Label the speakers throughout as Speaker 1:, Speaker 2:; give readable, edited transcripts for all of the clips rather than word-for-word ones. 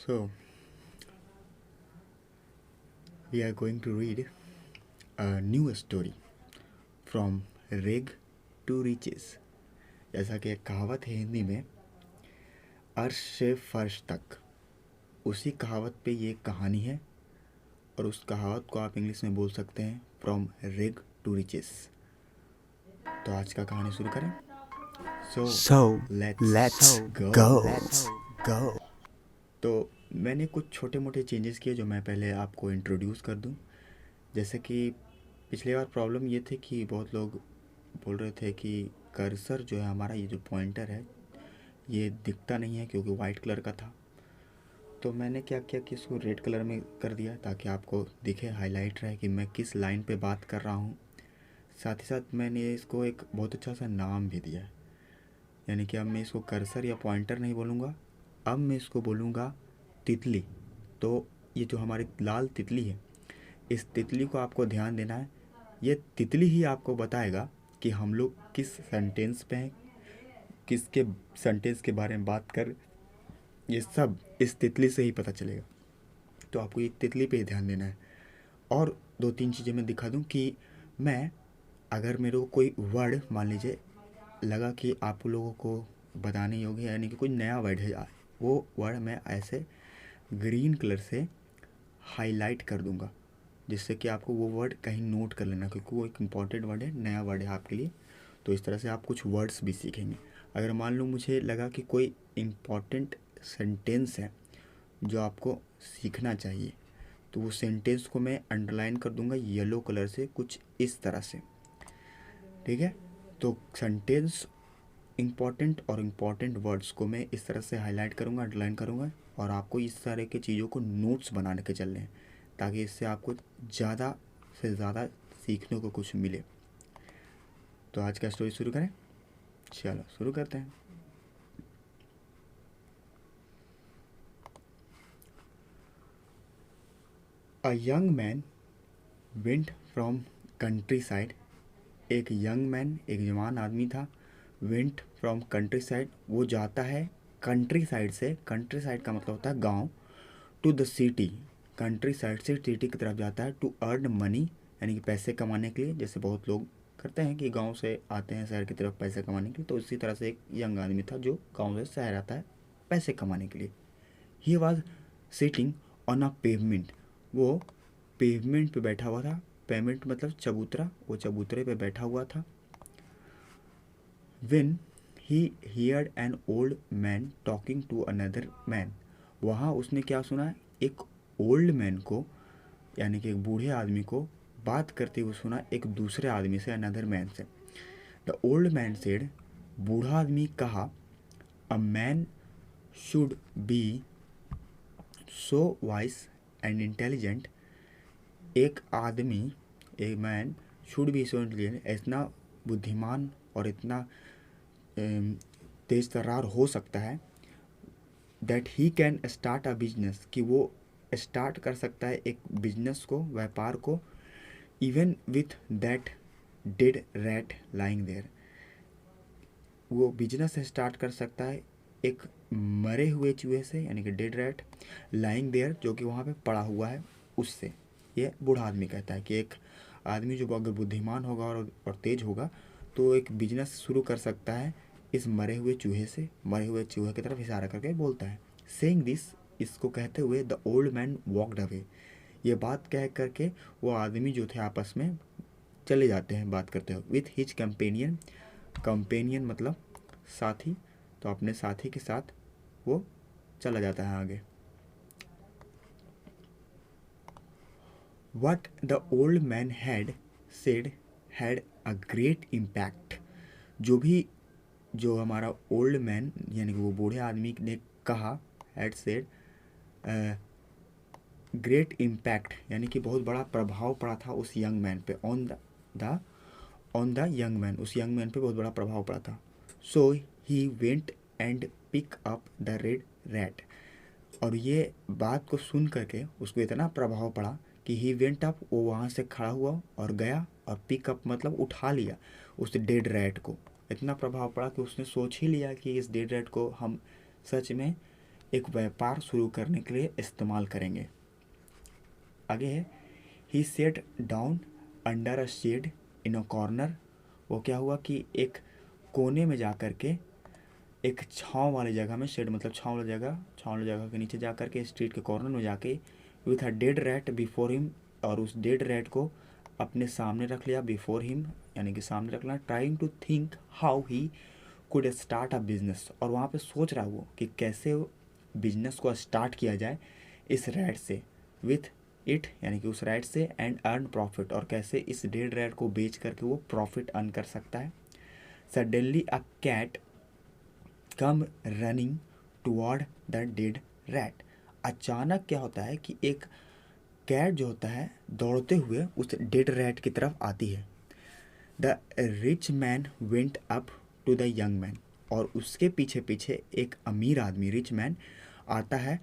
Speaker 1: So, we are going to read a new story from Reg to Riches. जैसा कि एक कहावत है हिंदी में, अर्श से फर्श तक, उसी कहावत पे ये कहानी है और उस कहावत को आप इंग्लिश में बोल सकते हैं फ्रॉम रेग टू रिचेस। तो आज का कहानी शुरू करें।
Speaker 2: So let's go.
Speaker 1: तो मैंने कुछ छोटे मोटे चेंजेस किए जो मैं पहले आपको इंट्रोड्यूस कर दूं। जैसे कि पिछली बार प्रॉब्लम ये थी कि बहुत लोग बोल रहे थे कि कर्सर जो है हमारा, ये जो पॉइंटर है ये दिखता नहीं है क्योंकि वाइट कलर का था। तो मैंने क्या किया कि इसको रेड कलर में कर दिया ताकि आपको दिखे, हाईलाइट रहे कि मैं किस लाइन पे बात कर रहा हूँ। साथ ही साथ मैंने इसको एक बहुत अच्छा सा नाम भी दिया है, यानी कि अब मैं इसको कर्सर या पॉइंटर नहीं बोलूँगा, अब मैं इसको बोलूँगा तितली। तो ये जो हमारी लाल तितली है, इस तितली को आपको ध्यान देना है। ये तितली ही आपको बताएगा कि हम लोग किस सेंटेंस पे हैं, किसके सेंटेंस के बारे में बात कर, ये सब इस तितली से ही पता चलेगा। तो आपको ये तितली पे ही ध्यान देना है। और दो तीन चीज़ें मैं दिखा दूं कि मैं, अगर मेरे को कोई वर्ड मान लीजिए लगा कि आप लोगों को बताने योग्य है, यानी कि कोई नया वर्ड है, वो वर्ड मैं ऐसे ग्रीन कलर से हाईलाइट कर दूंगा जिससे कि आपको वो वर्ड कहीं नोट कर लेना, क्योंकि वो एक इम्पॉर्टेंट वर्ड है, नया वर्ड है आपके लिए। तो इस तरह से आप कुछ वर्ड्स भी सीखेंगे। अगर मान लो मुझे लगा कि कोई इम्पॉर्टेंट सेंटेंस है जो आपको सीखना चाहिए, तो वो सेंटेंस को मैं अंडरलाइन कर दूंगा येलो कलर से, कुछ इस तरह से। ठीक है, तो सेंटेंस इम्पॉर्टेंट और इम्पॉर्टेंट वर्ड्स को मैं इस तरह से हाईलाइट करूँगा, अंडरलाइन करूँगा, और आपको इस तरह की चीज़ों को नोट्स बना के चलने हैं ताकि इससे आपको ज़्यादा से ज़्यादा सीखने को कुछ मिले। तो आज का स्टोरी शुरू करें। चलो शुरू करते हैं। A young man went from country side. एक यंग मैन, एक जवान आदमी था। वेंट फ्रॉम कंट्री साइड, वो जाता है कंट्री साइड से। कंट्री साइड का मतलब होता है गांव। To the city, country side से सिटी की तरफ जाता है। टू अर्न मनी, यानी कि पैसे कमाने के लिए, जैसे बहुत लोग करते हैं कि गांव से आते हैं शहर की तरफ पैसे कमाने के लिए। तो इसी तरह से एक यंग आदमी था जो गांव से शहर आता है पैसे कमाने के लिए। He was sitting on a pavement, वो पेवमेंट पे बैठा हुआ था। पेमेंट मतलब चबूतरा, वो चबूतरे पे बैठा हुआ था। When he heard an old man talking to another man, वहाँ उसने क्या सुना, एक ओल्ड मैन को, यानी कि एक बूढ़े आदमी को बात करते हुए सुना एक दूसरे आदमी से, अनदर मैन से। द ओल्ड मैन सेड, बूढ़ा आदमी कहा, a man should be so vice and intelligent, एक आदमी, एक man should be so intelligent, इतना बुद्धिमान और इतना तेज तर्रार हो सकता है, that he can start a business, कि वो स्टार्ट कर सकता है एक बिजनेस को, व्यापार को, even with that dead rat lying there, वो बिजनेस स्टार्ट कर सकता है एक मरे हुए चूहे से, यानी कि डेड रैट, लाइंग देयर, जो कि वहाँ पे पड़ा हुआ है, उससे। ये बूढ़ा आदमी कहता है कि एक आदमी जो अगर बुद्धिमान होगा और तेज होगा तो एक बिजनेस शुरू कर सकता है इस मरे हुए चूहे से। मरे हुए चूहे की तरफ इशारा करके बोलता है। सेइंग दिस, इसको कहते हुए the old man walked away, ये बात कह करके वो आदमी जो थे आपस में चले जाते हैं बात करते हुए। विथ हिज कंपेनियन, कंपेनियन मतलब साथी, तो अपने साथी के साथ वो चला जाता है आगे। What the old man had said had a great impact, जो हमारा ओल्ड मैन यानी कि वो बूढ़े आदमी ने कहा, हैड सेड, ग्रेट इम्पैक्ट, यानी कि बहुत बड़ा प्रभाव पड़ा था उस यंग मैन पे, ऑन द यंग मैन, उस यंग मैन पे बहुत बड़ा प्रभाव पड़ा था। So he went and pick up the red rat, और ये बात को सुन करके उसको इतना प्रभाव पड़ा कि ही वेंट अप, वो वहाँ से खड़ा हुआ और गया, और पिकअप मतलब उठा लिया उस डेड रैट को। इतना प्रभाव पड़ा कि उसने सोच ही लिया कि इस डेड रैट को हम सच में एक व्यापार शुरू करने के लिए इस्तेमाल करेंगे। आगे है, he sat down under a shade in a corner. वो क्या हुआ कि एक कोने में जा कर के, एक छाँव वाली जगह में, शेड मतलब छाँव वाली जगह के नीचे जा कर के, स्ट्रीट के कॉर्नर में जाके, with a dead rat before him, और उस डेड रैट को अपने सामने रख लिया, बिफोर हिम यानी कि सामने रखना, trying to think how he could start a business. और वहाँ पे सोच रहा वो कि कैसे बिजनेस को स्टार्ट किया जाए इस रैट से, विथ इट यानी कि उस रैट से, एंड अर्न प्रॉफिट, और कैसे इस डेड रैट को बेच करके वो प्रॉफिट अर्न कर सकता है। Suddenly a cat come running toward the dead rat. अचानक क्या होता है कि एक कैट जो होता है दौड़ते हुए उस डेड रैट की तरफ आती है। The rich man went up to the young man, और उसके पीछे पीछे एक अमीर आदमी, रिच मैन, आता है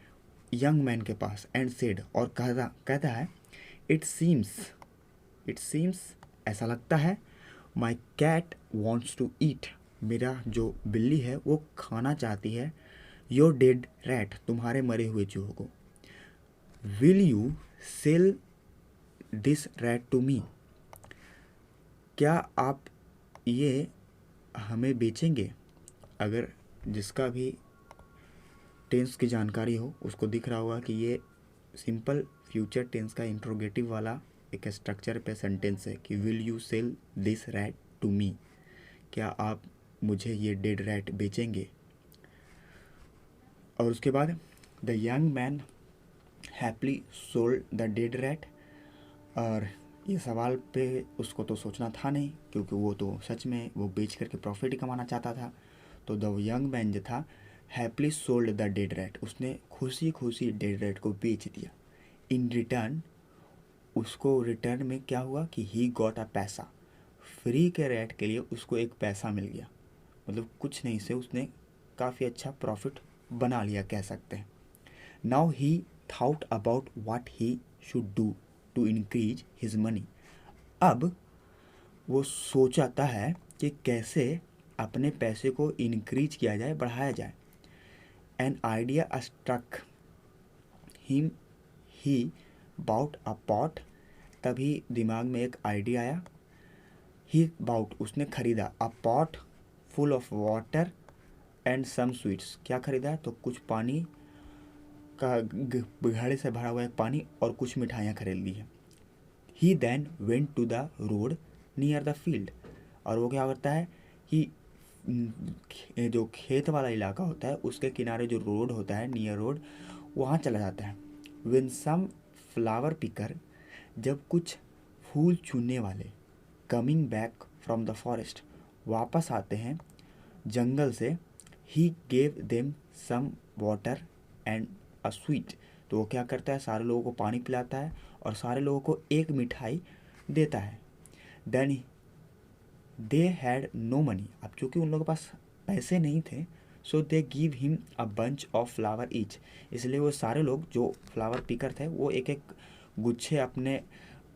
Speaker 1: यंग मैन के पास, एंड सेड, और कहता है, इट सीम्स ऐसा लगता है, my cat wants to eat, मेरा जो बिल्ली है वो खाना चाहती है, योर डेड रैट, तुम्हारे मरे हुए चूहों को। Will you sell this rat to me, क्या आप ये हमें बेचेंगे। अगर जिसका भी टेंस की जानकारी हो उसको दिख रहा होगा कि ये सिंपल फ्यूचर टेंस का इंट्रोगेटिव वाला एक स्ट्रक्चर पे सेंटेंस है कि will you sell this rat to me, क्या आप मुझे ये डेड रैट बेचेंगे। और उसके बाद the young man happily sold the dead rat, और ये सवाल पे उसको तो सोचना था नहीं, क्योंकि वो तो सच में वो बेच करके प्रॉफिट ही कमाना चाहता था। तो द यंग मैन जो था, happily sold the dead rat, उसने खुशी खुशी डेड रैट को बेच दिया। इन रिटर्न, उसको रिटर्न में क्या हुआ कि ही गॉट अ पैसा, फ्री के रैट के लिए उसको एक पैसा मिल गया, मतलब कुछ नहीं से उसने काफ़ी अच्छा प्रॉफिट बना लिया कह सकते हैं। Now he thought about what he should do to increase his money, अब वो सोचाता है कि कैसे अपने पैसे को इंक्रीज किया जाए, बढ़ाया जाए। An idea struck him, he bought a pot, तभी दिमाग में एक आइडिया आया। ही बाउट, उसने खरीदा, a pot full of water and some sweets, क्या खरीदा है तो कुछ पानी का घड़े से भरा हुआ एक पानी और कुछ मिठाइयाँ खरीद ली है। He then went to the road near the field, और वो क्या करता है कि जो खेत वाला इलाका होता है उसके किनारे जो रोड होता है, नियर रोड, वहाँ चला जाता है। विन सम फ्लावर पिकर, जब कुछ फूल चुनने वाले, coming back from the forest, वापस आते हैं जंगल से, he gave them some water and a sweet, तो वो क्या करता है, सारे लोगों को पानी पिलाता है और सारे लोगों को एक मिठाई देता है। Then they had no money, अब चूँकि उन लोगों के पास पैसे नहीं थे, so they give him a bunch of flower each, इसलिए वो सारे लोग जो फ्लावर पिकर थे वो एक एक गुच्छे अपने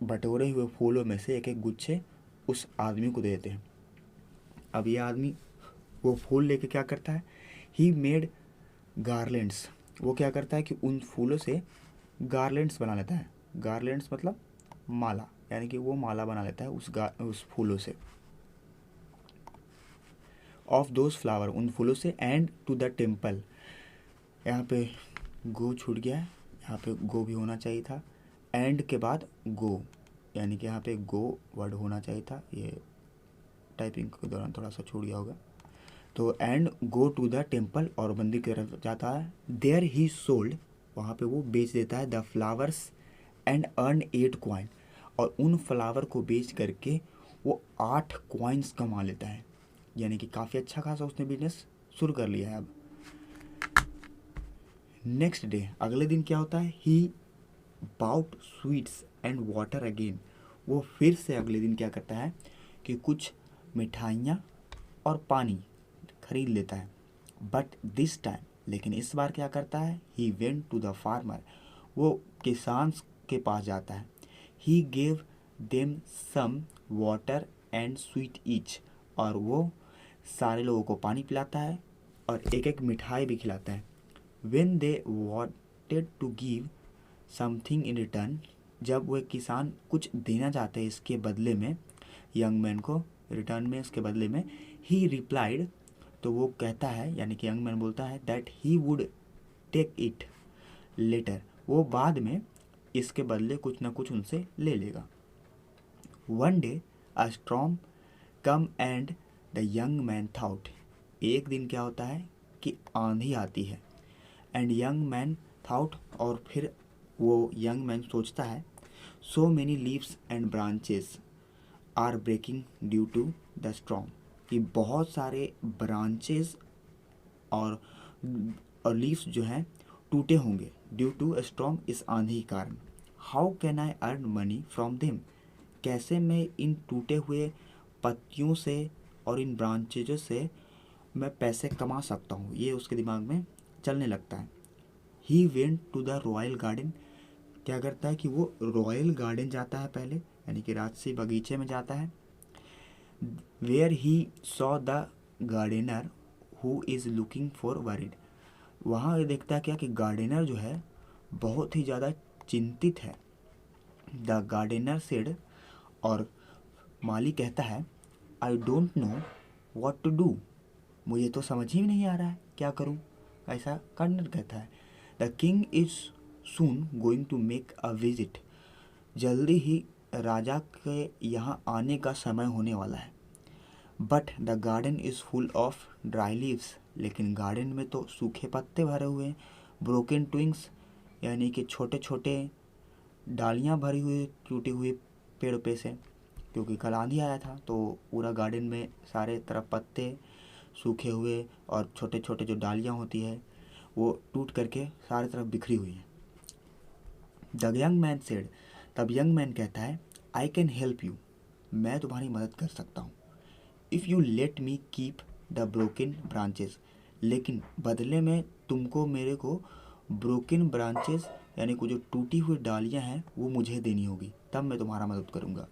Speaker 1: बटोरे हुए फूलों में से एक एक गुच्छे उस आदमी को देते हैं। अब ये आदमी वो फूल लेके क्या करता है, ही मेड गार्लैंड्स, वो क्या करता है कि उन फूलों से गार्लैंड्स बना लेता है। गार्लैंड्स मतलब माला, यानी कि वो माला बना लेता है उस फूलों से, ऑफ दोज फ्लावर, उन फूलों से, एंड टू द टेम्पल, यहाँ पे गो छूट गया है, यहाँ पे गो भी होना चाहिए था, एंड के बाद गो, यानी कि यहाँ पे गो वर्ड होना चाहिए था, ये टाइपिंग के दौरान थोड़ा सा छूट गया होगा। तो and go to the temple, और मंदिर की तरफ जाता है। देयर ही सोल्ड, वहाँ पे वो बेच देता है, the flowers and earn 8 coin, और उन फ्लावर को बेच करके वो 8 कॉइन्स कमा लेता है, यानी कि काफ़ी अच्छा खासा उसने बिजनेस शुरू कर लिया है। अब नेक्स्ट डे, अगले दिन क्या होता है, he bought sweets and water again, वो फिर से अगले दिन क्या करता है कि कुछ मिठाइयाँ और पानी खरीद लेता है। बट दिस टाइम, लेकिन इस बार क्या करता है, he went to the farmer, वो किसान के पास जाता है। He gave them some water and sweet each, और वो सारे लोगों को पानी पिलाता है और एक एक मिठाई भी खिलाता है। When they wanted to give something in return, जब वह किसान कुछ देना चाहते हैं इसके बदले में यंग मैन को, रिटर्न में इसके बदले में, ही रिप्लाइड, तो वो कहता है यानी कि यंग मैन बोलता है that he would take it later, वो बाद में इसके बदले कुछ ना कुछ उनसे ले लेगा. One day a storm come and the young man thought, एक दिन क्या होता है कि आंधी आती है. एंड यंग मैन थाउट, और फिर वो यंग मैन सोचता है, so many leaves and branches are breaking due to the storm, कि बहुत सारे ब्रांचेस और लीव्स जो हैं टूटे होंगे ड्यू टू स्टॉर्म, इस आंधी के कारण. How can I earn money from them, कैसे मैं इन टूटे हुए पत्तियों से और इन ब्रांचेज से मैं पैसे कमा सकता हूँ, ये उसके दिमाग में चलने लगता है. He went to the royal garden, क्या करता है कि वो रॉयल गार्डन जाता है पहले, यानी कि राजसी बगीचे में जाता है. Where he saw the gardener who is looking for worried, वहाँ देखता है क्या कि गार्डनर जो है बहुत ही ज़्यादा चिंतित है. द गार्डनर सेड, और माली कहता है, I don't know what to do, मुझे तो समझ ही नहीं आ रहा है क्या करूं, ऐसा गार्डनर कहता है. The king is soon going to make a visit, जल्दी ही राजा के यहाँ आने का समय होने वाला है. But the garden is full of dry leaves, लेकिन गार्डन में तो सूखे पत्ते भरे हुए हैं. ब्रोकन ट्विंग्स, यानी कि छोटे छोटे डालियाँ भरी हुई टूटी हुई पेड़ पे से, क्योंकि कल आंधी आया था तो पूरा गार्डन में सारे तरफ पत्ते सूखे हुए और छोटे छोटे जो डालियाँ होती है वो टूट करके सारे तरफ बिखरी हुई हैं. द यंग मैन सेड, तब यंग मैन कहता है, आई कैन हेल्प यू, मैं तुम्हारी मदद कर सकता हूँ. If you let me keep the broken branches, लेकिन बदले में तुमको मेरे को ब्रोकन ब्रांचेस यानी कि जो टूटी हुई डालियाँ हैं वो मुझे देनी होगी, तब मैं तुम्हारा मदद करूँगा.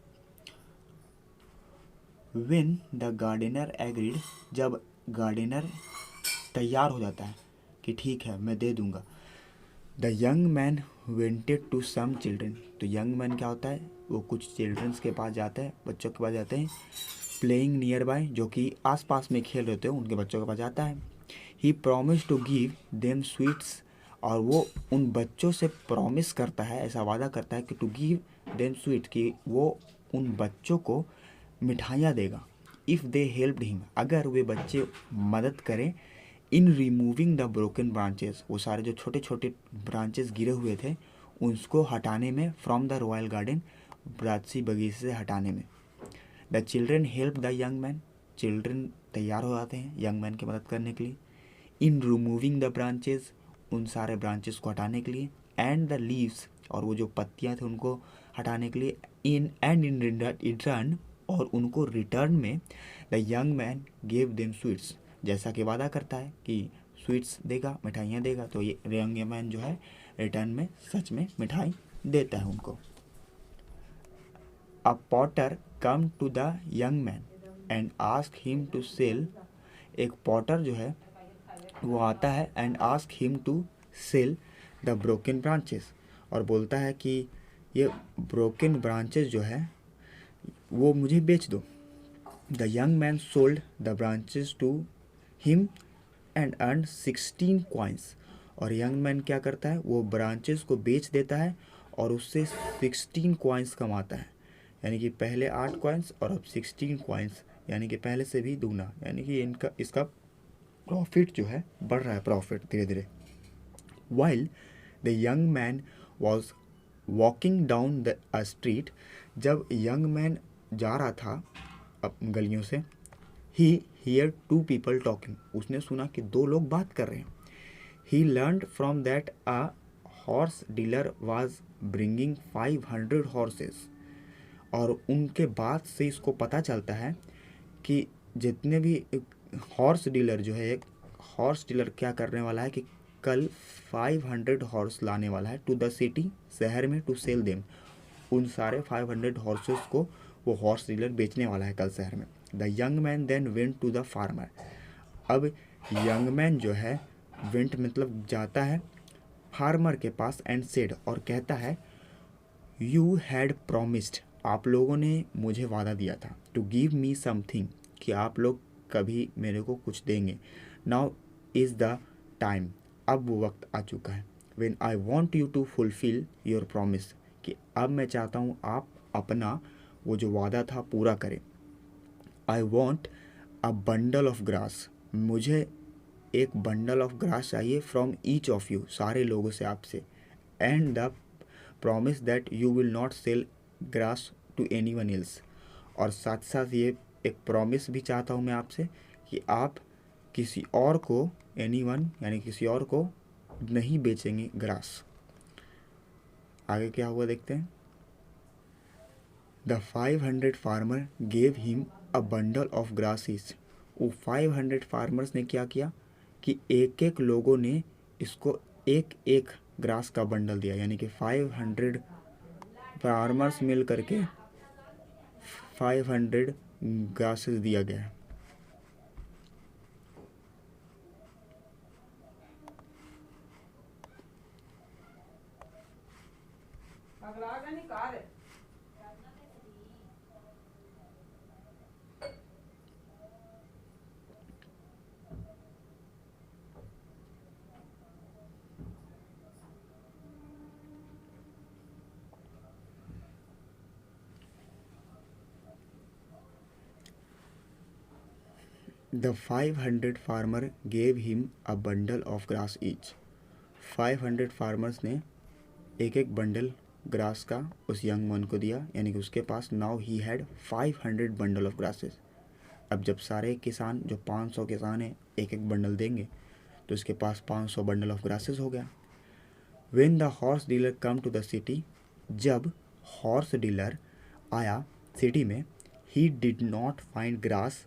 Speaker 1: When द गार्डनर एग्रीड, जब गार्डनर तैयार हो जाता है कि ठीक है मैं दे दूँगा. The young man wanted to some children, तो यंग मैन क्या होता है वो कुछ चिल्ड्रंस के पास जाता है, बच्चों के पास जाते हैं. प्लेइंग नियर बाय, जो कि आसपास में खेल रहे होते हैं उनके बच्चों के पास जाता है. He promise to give them sweets, और वो उन बच्चों से प्रॉमिस करता है, ऐसा वादा करता है कि टू गिव देम स्वीट, कि वो उन बच्चों को मिठाइयाँ देगा. इफ़ दे हेल्प्ड हिम, अगर वे बच्चे मदद करें, इन रिमूविंग द ब्रोकन ब्रांचेस, वो सारे जो छोटे छोटे ब्रांचेस गिरे हुए थे उसको हटाने में, फ्रॉम द रॉयल गार्डन, राजसी बगीचे से हटाने में. The children help the young man, children तैयार हो जाते हैं यंग मैन की मदद करने के लिए. इन रिमूविंग द ब्रांचेस, उन सारे ब्रांचेस को हटाने के लिए. एंड द लीव्स, और वो जो पत्तियाँ थे उनको हटाने के लिए. इन रिटर्न, और उनको रिटर्न में the young man gave them sweets, जैसा कि वादा करता है कि स्वीट्स देगा, मिठाइयाँ देगा, तो ये यंग मैन जो है रिटर्न में सच में मिठाई देता है उनको. A potter come to the young man and ask him to sell, एक पॉटर जो है वो आता है and ask him to sell the broken branches, और बोलता है कि ये ब्रोकन ब्रांचेस जो है वो मुझे बेच दो. The young man sold the branches to him and earn 16 coins, और यंग मैन क्या करता है वो ब्रांचेस को बेच देता है और उससे 16 कॉइन्स कमाता है, यानी कि पहले 8 कॉइन्स और अब 16 कॉइन्स, यानी कि पहले से भी दुगना, यानी कि इसका प्रॉफिट जो है बढ़ रहा है, प्रॉफिट धीरे धीरे. While the young man was walking down the street, जब यंग मैन जा रहा था अब गलियों से, ही हियर 2 पीपल टॉकिंग, उसने सुना कि 2 लोग बात कर रहे हैं. He learned from that a horse dealer was bringing 500 horses, और उनके बाद से इसको पता चलता है कि जितने भी हॉर्स डीलर जो है, एक हॉर्स डीलर क्या करने वाला है कि कल 500 हॉर्स लाने वाला है टू द सिटी, शहर में, टू सेल देम, उन सारे 500 हॉर्सेस को वो हॉर्स डीलर बेचने वाला है कल शहर में. The young man then went to the farmer, अब यंग मैन जो है वेंट मतलब जाता है फार्मर के पास एंड सेड और कहता है यू हैड प्रोमिस्ड, आप लोगों ने मुझे वादा दिया था, टू गिव मी समथिंग, कि आप लोग कभी मेरे को कुछ देंगे। नाउ इज़ द टाइम, अब वो वक्त आ चुका है। When I want you to fulfil your promise, कि अब मैं चाहता हूँ आप अपना वो जो वादा था पूरा करें। I want a bundle of grass, मुझे एक बंडल ऑफ ग्रास चाहिए फ्रॉम ईच ऑफ यू, सारे लोगों से आपसे। And the promise that you will not sell grass to any one else, और साथ साथ ये एक प्रॉमिस भी चाहता हूँ मैं आपसे कि आप किसी और को, एनी वन यानी किसी और को नहीं बेचेंगे ग्रास। आगे क्या हुआ देखते हैं। The 500 farmer gave him a bundle of grasses, वो 500 फार्मर्स ने क्या किया कि एक एक लोगों ने इसको एक एक ग्रास का बंडल दिया, यानी कि 500 फार्मर्स मिल करके 500 ग्रासेस दिया गया है। The 500 farmer gave him a bundle of grass each. 500 farmers ने एक एक बंडल ग्रास का उस यंग मैन को दिया, यानी कि उसके पास now he had 500 bundle of grasses. अब जब सारे किसान जो 500 किसान हैं एक एक बंडल देंगे तो इसके पास 500 बंडल ऑफ ग्रासेस हो गया। When the horse dealer come to the city, जब हॉर्स डीलर आया सिटी में, he did not find grass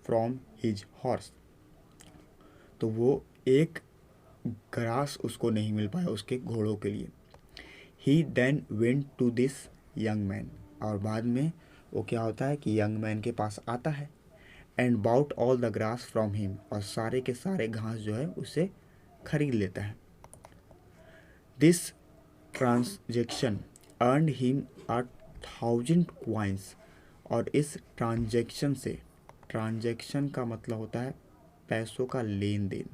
Speaker 1: from his horse, तो वो एक ग्रास उसको नहीं मिल पाया उसके घोड़ों के लिए। He then went to this young man, और बाद में वो क्या होता है कि यंग मैन के पास आता है, and bought all the grass from him, और सारे के सारे घास जो है उसे खरीद लेता है। This transaction earned him 1,000 coins, और इस ट्रांजैक्शन से, ट्रांजैक्शन का मतलब होता है पैसों का लेन देन,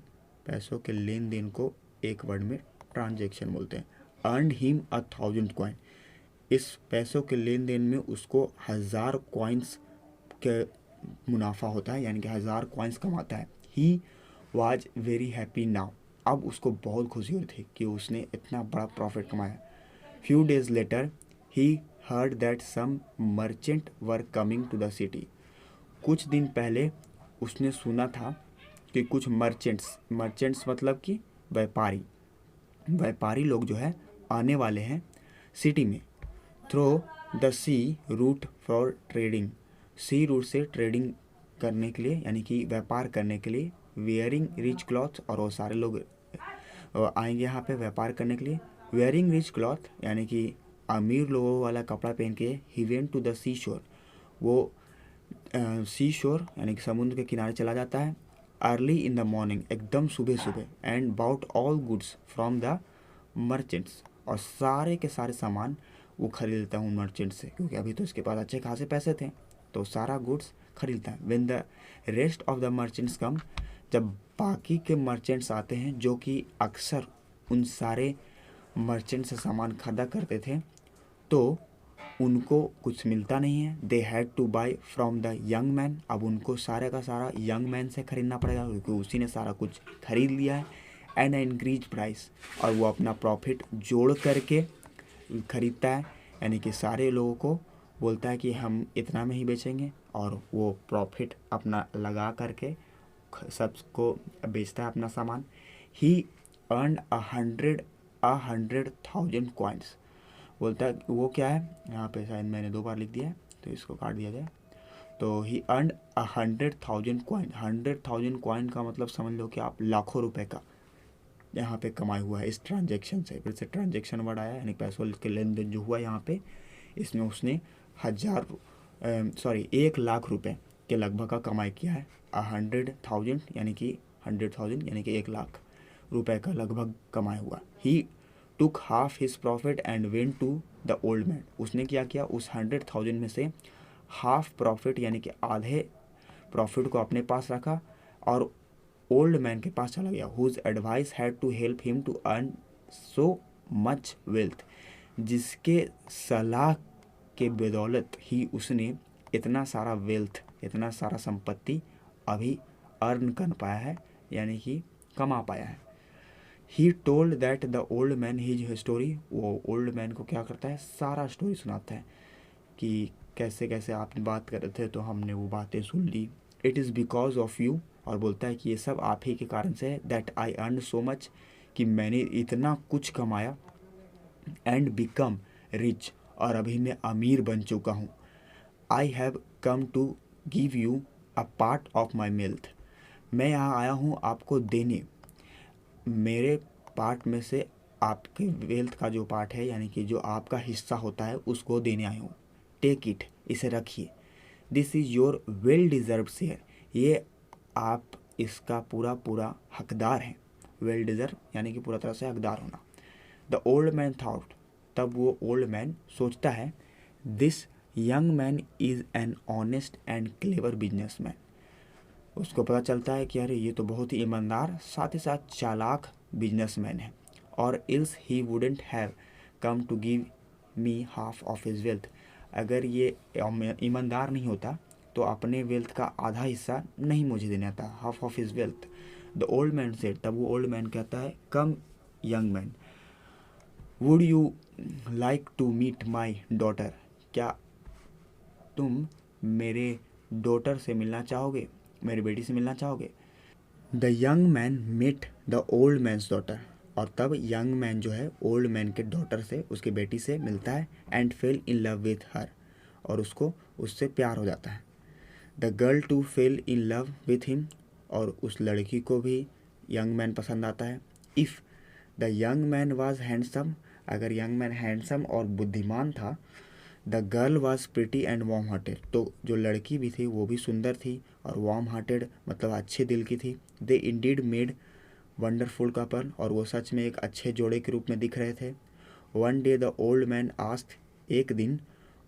Speaker 1: पैसों के लेन देन को एक वर्ड में ट्रांजैक्शन बोलते हैं। अर्नड हिम 1,000 कॉइन, इस पैसों के लेन देन में उसको 1000 कॉइन्स के मुनाफा होता है, यानी कि 1000 कॉइन्स कमाता है। He was very happy now, अब उसको बहुत खुशी हुई थी कि उसने इतना बड़ा प्रॉफिट कमाया। Few days later he heard that some merchant were coming to the city, कुछ दिन पहले उसने सुना था कि कुछ मर्चेंट्स मतलब कि व्यापारी लोग जो है आने वाले हैं सिटी में। Through the sea route for trading, sea route से ट्रेडिंग करने के लिए, यानी कि व्यापार करने के लिए। वेयरिंग रिच क्लॉथ, और वो सारे लोग आएंगे यहाँ पे व्यापार करने के लिए। वेयरिंग रिच क्लॉथ यानी कि अमीर लोगों वाला कपड़ा पहन के। ही वेंट टू द सी शोर, वो सी शोर यानी कि समुद्र के किनारे चला जाता है। अर्ली इन द मॉर्निंग, एकदम सुबह सुबह। And bought all goods from the merchants, और सारे के सारे सामान वो खरीद लेता हूँ मर्चेंट से, क्योंकि अभी तो इसके पास अच्छे खासे पैसे थे तो सारा गुड्स खरीदता है। When the rest of the merchants come, जब बाकी के मर्चेंट्स आते हैं जो कि अक्सर उन सारे मर्चेंट से सामान खरीदा करते थे, तो उनको कुछ मिलता नहीं है। They had to buy from the young man, अब उनको सारे का सारा यंग मैन से खरीदना पड़ेगा क्योंकि उसी ने सारा कुछ खरीद लिया है। एंड इंक्रीज प्राइस, और वो अपना प्रॉफिट जोड़ करके खरीदता है, यानी कि सारे लोगों को बोलता है कि हम इतना में ही बेचेंगे, और वो प्रॉफिट अपना लगा करके सबको बेचता है अपना सामान। ही अर्न 100,000 कॉइन्स, बोलता है वो क्या है, यहाँ पे शायद मैंने 2 बार लिख दिया है तो इसको काट दिया जाए। तो ही अर्न 100,000 कॉइन, 100,000 कॉइन का मतलब समझ लो कि आप लाखों रुपए का यहाँ पे कमाया हुआ है इस ट्रांजैक्शन से। फिर से ट्रांजैक्शन वर्ड आया, यानी पैसों के लेन देन जो हुआ यहाँ पे, इसमें उसने 1 लाख रुपए के लगभग का कमाई किया है। 100,000 यानी कि 100,000 यानी कि 1 लाख। रुपए का लगभग कमाया हुआ। He took half his profit and went to the old man. उसने क्या किया, उस 100,000 में से हाफ प्रॉफिट यानी कि आधे प्रॉफिट को अपने पास रखा और ओल्ड मैन के पास चला गया। Whose advice had to help him to earn so much wealth. जिसके सलाह के बदौलत ही उसने इतना सारा वेल्थ, इतना सारा संपत्ति अभी अर्न कर पाया है, यानी कि कमा पाया है। He told that the old man his story. वो ओल्ड मैन को क्या करता है, सारा स्टोरी सुनाता है कि कैसे कैसे आप बात कर रहे थे तो हमने वो बातें सुन ली। It is because of you, और बोलता है कि ये सब आप ही के कारण से है। That I earn so much, कि मैंने इतना कुछ कमाया। एंड बिकम रिच, और अभी मैं अमीर बन चुका हूँ। I have come to give you a part of my wealth. मैं यहाँ आया हूँ आपको देने, मेरे पार्ट में से आपके वेल्थ का जो पार्ट है, यानी कि जो आपका हिस्सा होता है, उसको देने आया हूँ। टेक इट, इसे रखिए। This is your well deserve share. ये आप इसका पूरा पूरा हकदार हैं। वेल डिज़र्व यानी कि पूरा तरह से हकदार होना। द ओल्ड मैन थॉट, तब वो ओल्ड मैन सोचता है, this young man is an honest and clever businessman. उसको पता चलता है कि अरे ये तो बहुत ही ईमानदार, साथ ही साथ चालाक बिजनेसमैन है। और else he wouldn't have come to give me half of his wealth. अगर ये ईमानदार नहीं होता तो अपने वेल्थ का आधा हिस्सा नहीं मुझे देना आता, half of his wealth. The old man said, तब वो ओल्ड मैन कहता है, come young man, would you like to meet my daughter. क्या तुम मेरे डॉटर से मिलना चाहोगे, मेरी बेटी से मिलना चाहोगे। The young man met the old man's daughter, और तब यंग मैन जो है ओल्ड मैन के डॉटर से, उसकी बेटी से मिलता है। And fell in love with her, और उसको उससे प्यार हो जाता है। The girl too fell in love with him, और उस लड़की को भी यंग मैन पसंद आता है। If the young man was handsome, अगर यंग मैन हैंडसम और बुद्धिमान था। The girl was pretty and warm hearted, तो जो लड़की भी थी वो भी सुंदर थी और वार्म हार्टेड मतलब अच्छे दिल की थी। दे इंडीड मेड वंडरफुल कपल, और वो सच में एक अच्छे जोड़े के रूप में दिख रहे थे। One day the old man asked, एक दिन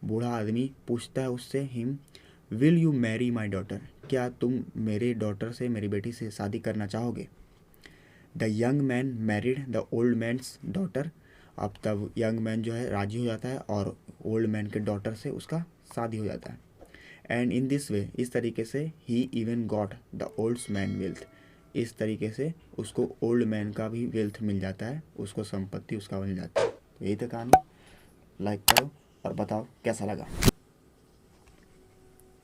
Speaker 1: बूढ़ा आदमी पूछता है उससे, him, will you Mary my daughter, क्या तुम मेरे डॉटर से, मेरी बेटी से शादी करना चाहोगे। The young man married the old man's daughter, अब तब यंग मैन जो है राजी हो जाता है और ओल्ड मैन के डॉटर से उसका शादी हो जाता है। एंड इन दिस वे, इस तरीके से, he even got the old man wealth, इस तरीके से उसको ओल्ड मैन का भी वेल्थ मिल जाता है, उसको संपत्ति उसका मिल जाता है। तो यही था कहानी। लाइक करो और बताओ कैसा लगा।